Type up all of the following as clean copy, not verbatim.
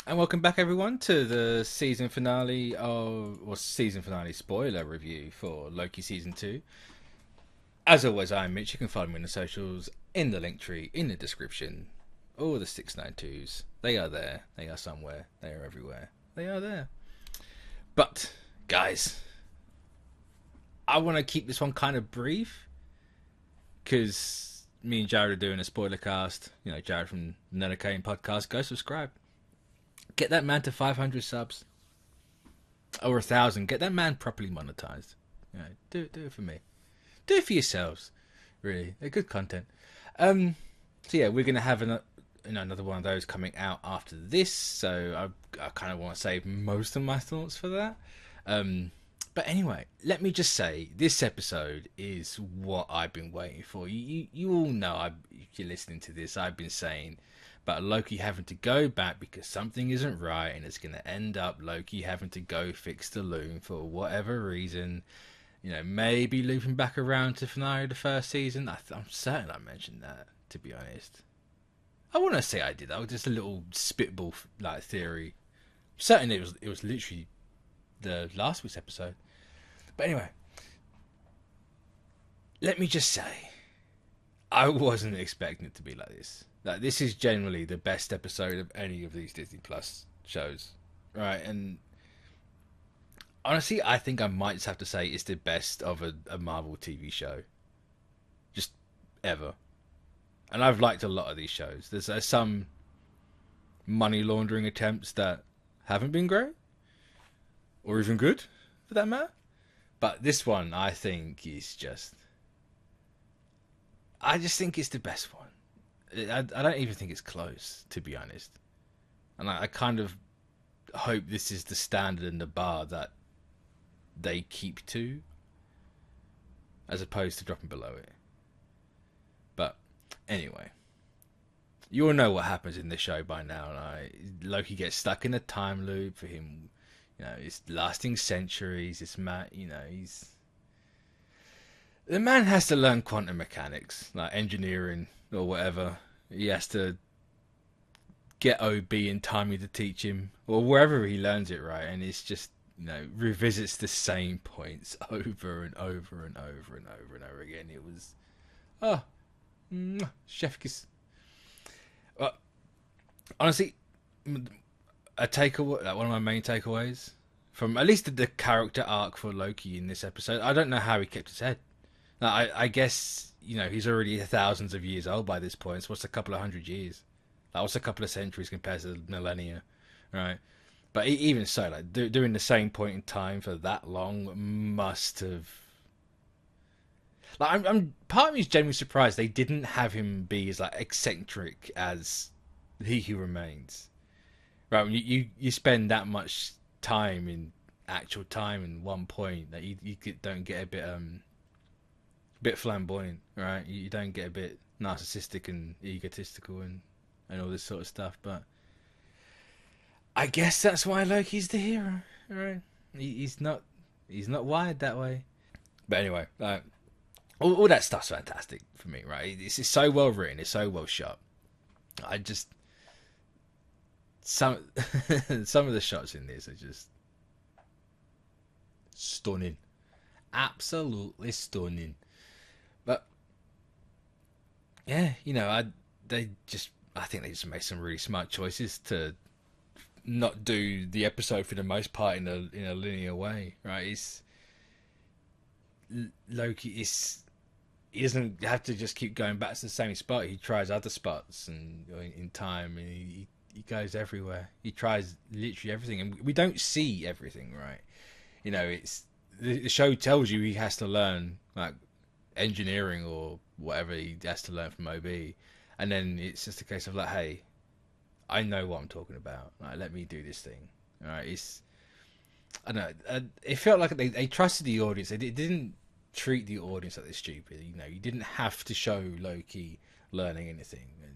And welcome back, everyone, to the season finale spoiler review for Loki season 2. As always, I'm Mitch. You can follow me on the socials, in the link tree, in the description. All the 692s. They are there. They are somewhere. They are everywhere. They are there. But, guys, I want to keep this one kind of brief because me and Jared are doing a spoiler cast. You know, Jared from Nerd Arcane podcast. Go subscribe. Get that man to 500 subs. Or 1,000. Get that man properly monetized. You know, do it for me. Do it for yourselves. Really, they're good content. So yeah, we're gonna have another one of those coming out after this. So I kind of want to save most of my thoughts for that. But anyway, let me just say this episode is what I've been waiting for. You all know, if you're listening to this, I've been saying about Loki having to go back because something isn't right, and it's going to end up Loki having to go fix the loom for whatever reason. You know, maybe looping back around to finale of the first season. I'm certain I mentioned that, to be honest. I want to say I did. That was just a little spitball like theory. I'm certain it was literally the last week's episode. But anyway, let me just say, I wasn't expecting it to be like this. Like, this is generally the best episode of any of these Disney Plus shows, right? And honestly, I think I might just have to say it's the best of a Marvel TV show, just ever. And I've liked a lot of these shows. There's some money laundering attempts that haven't been great, or even good, for that matter. But this one, I think, is just. I just think it's the best one. I don't even think it's close, to be honest. And I kind of hope this is the standard and the bar that they keep to, as opposed to dropping below it. But anyway, you all know what happens in this show by now. Right? Loki gets stuck in a time loop for him. You know, it's lasting centuries. This man, you know, the man has to learn quantum mechanics, like engineering or whatever. He has to get OB and Timey to teach him, or wherever he learns it, right? And it's just, you know, revisits the same points over and over and over and over and over again. It was, oh, chef kiss. Well, honestly, a takeaway, like one of my main takeaways from at least the character arc for Loki in this episode. I don't know how he kept his head. Now, I guess, you know, he's already thousands of years old by this point. So what's a couple of hundred years? That was a couple of centuries compared to millennia, right? But even so, like doing the same point in time for that long must have. Like, I'm part of me is genuinely surprised they didn't have him be as like eccentric as He Who Remains. Right, when you spend that much time in actual time in one point that you don't get a bit flamboyant, right? You don't get a bit narcissistic and egotistical and all this sort of stuff. But I guess that's why Loki's the hero, right? He's not wired that way. But anyway, all that stuff's fantastic for me, right? It's so well written, it's so well shot. I just some some of the shots in this are just stunning, absolutely stunning. But yeah, you know, I think they just made some really smart choices to not do the episode for the most part in a linear way, right? It's Loki is he doesn't have to just keep going back to the same spot. He tries other spots and in time, and he goes everywhere. He tries literally everything, and we don't see everything, right? You know, it's the show tells you he has to learn like engineering or whatever he has to learn from OB, and then it's just a case of like, hey, I know what I'm talking about. Like, let me do this thing. All right, it's I don't know. It felt like they trusted the audience. They didn't treat the audience like they're stupid. You know, you didn't have to show Loki learning anything, and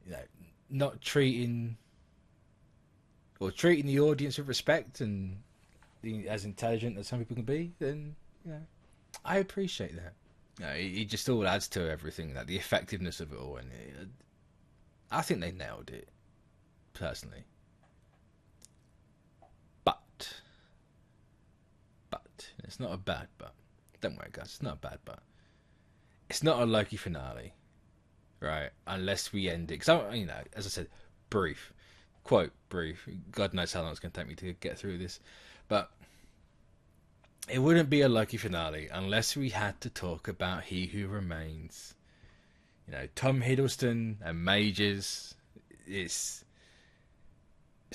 you know, not treating the audience with respect and being as intelligent as some people can be. Then you know, I appreciate that. You know, it just all adds to everything, like the effectiveness of it all, and I think they nailed it personally. But it's not a bad but. Don't worry, guys. It's not a bad but. It's not a Loki finale, right? Unless we end it. Because, you know, as I said, brief. Quote, brief. God knows how long it's going to take me to get through this. But it wouldn't be a Loki finale unless we had to talk about He Who Remains. You know, Tom Hiddleston and Majors. It's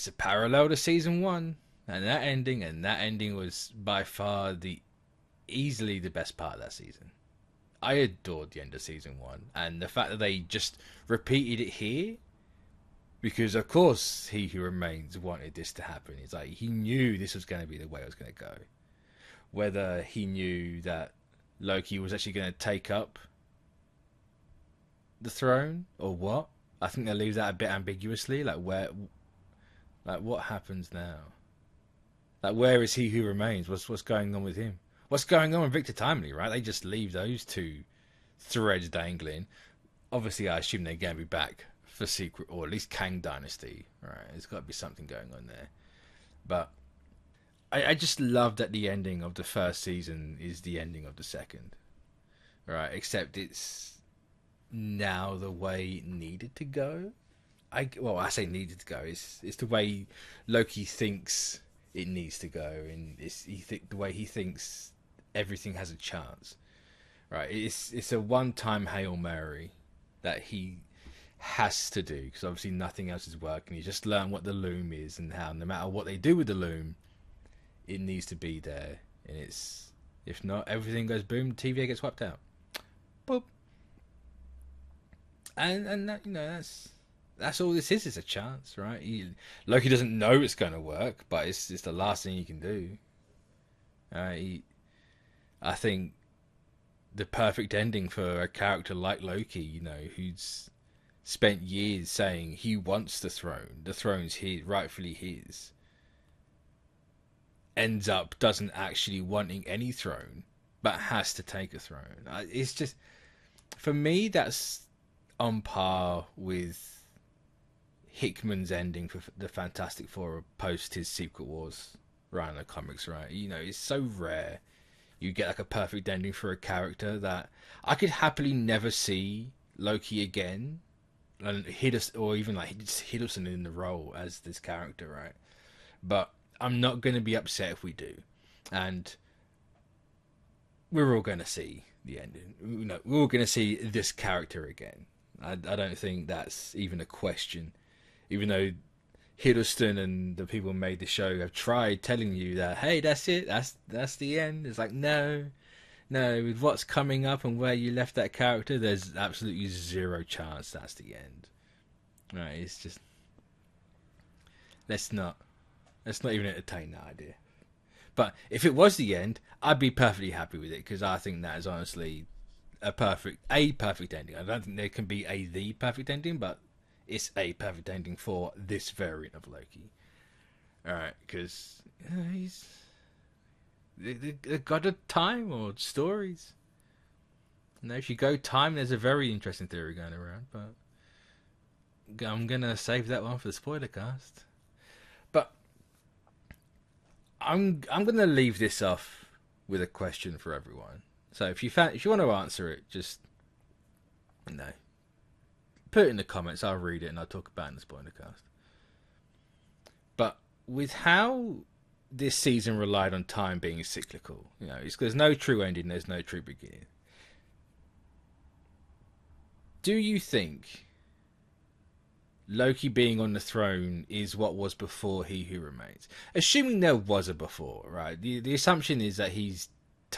a parallel to season 1. And that ending was by far easily the best part of that season. I adored the end of season 1, and the fact that they just repeated it here, because of course He Who Remains wanted this to happen. It's like he knew this was going to be the way it was going to go. Whether he knew that Loki was actually going to take up the throne or what, I think they leave that a bit ambiguously. Like what happens now? Like, where is He Who Remains? What's going on with him? What's going on with Victor Timely, right? They just leave those two threads dangling. Obviously, I assume they're going to be back for Secret, or at least Kang Dynasty, right? There's got to be something going on there. But I just love that the ending of the first season is the ending of the second, right? Except it's now the way it needed to go. I say needed to go. It's the way Loki thinks it needs to go, and the way he thinks everything has a chance, right? It's a one-time Hail Mary that he has to do, because obviously nothing else is working. He just learned what the loom is, and how no matter what they do with the loom, it needs to be there. And if not, everything goes boom, TVA gets wiped out. Boop. And that, you know, that's all this is a chance, right? Loki doesn't know it's going to work, but it's the last thing he can do. I think the perfect ending for a character like Loki, you know, who's spent years saying he wants the throne's his, rightfully his, ends up doesn't actually wanting any throne, but has to take a throne. It's just, for me, that's on par with Hickman's ending for the Fantastic Four post his Secret Wars run in the comics, right? You know, it's so rare you get like a perfect ending for a character that I could happily never see Loki again, and or even like just Hiddleston in the role as this character, right? But I'm not going to be upset if we do, and we're all going to see the ending. You know, we're all going to see this character again. I don't think that's even a question, even though Hiddleston and the people who made the show have tried telling you that, hey, that's it, that's the end. It's like, no, with what's coming up and where you left that character, there's absolutely zero chance that's the end. Right? It's just, let's not even entertain that idea. But if it was the end, I'd be perfectly happy with it, because I think that is honestly a perfect ending. I don't think there can be the perfect ending, but it's a perfect ending for this variant of Loki. Alright, because he's the god of time or stories. You know, if you go time, there's a very interesting theory going around, but I'm going to save that one for the spoiler cast. But I'm going to leave this off with a question for everyone. So if you want to answer it, just, you know, put it in the comments. I'll read it and I'll talk about it in the spoiler cast. But with how this season relied on time being cyclical, you know, there's no true ending, there's no true beginning. Do you think Loki being on the throne is what was before He Who Remains? Assuming there was a before, right? The assumption is that I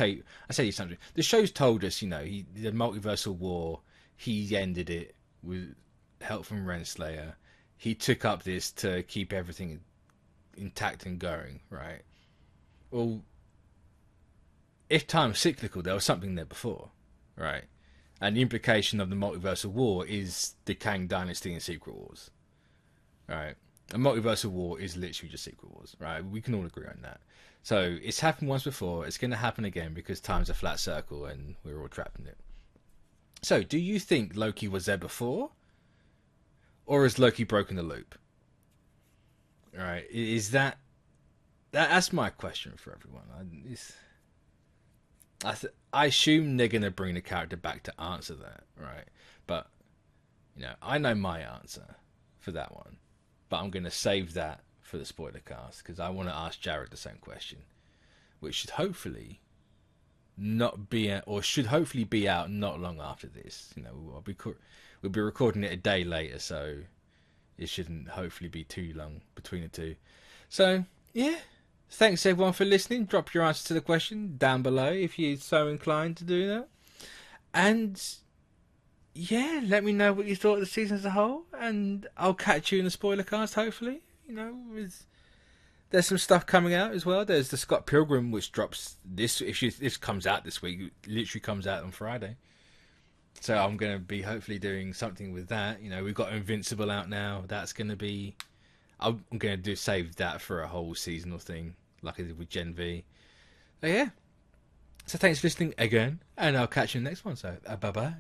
say the assumption. The show's told us, you know, the multiversal war, he ended it with help from Renslayer. He took up this to keep everything intact and going, right? Well, if time's cyclical, there was something there before, right? And the implication of the multiversal war is the Kang Dynasty and Secret Wars, right? A multiversal war is literally just Secret Wars, right? We can all agree on that. So it's happened once before. It's going to happen again because time's a flat circle and we're all trapped in it. So do you think Loki was there before? Or has Loki broken the loop? Right? Is that's my question for everyone? I assume they're gonna bring the character back to answer that, right? But I know my answer for that one, but I'm gonna save that for the spoiler cast because I want to ask Jared the same question, which should hopefully not be or should hopefully be out not long after this. We'll be recording it a day later, so it shouldn't hopefully be too long between the two. So yeah, thanks everyone for listening. Drop your answer to the question down below if you're so inclined to do that, and yeah, let me know what you thought of the season as a whole, and I'll catch you in the spoiler cast hopefully. There's some stuff coming out as well. There's the Scott Pilgrim, which drops this. This comes out this week, it literally comes out on Friday. So I'm going to be hopefully doing something with that. We've got Invincible out now. That's going to be. I'm going to save that for a whole seasonal thing, like I did with Gen V. So yeah. So thanks for listening again, and I'll catch you in the next one. So bye bye.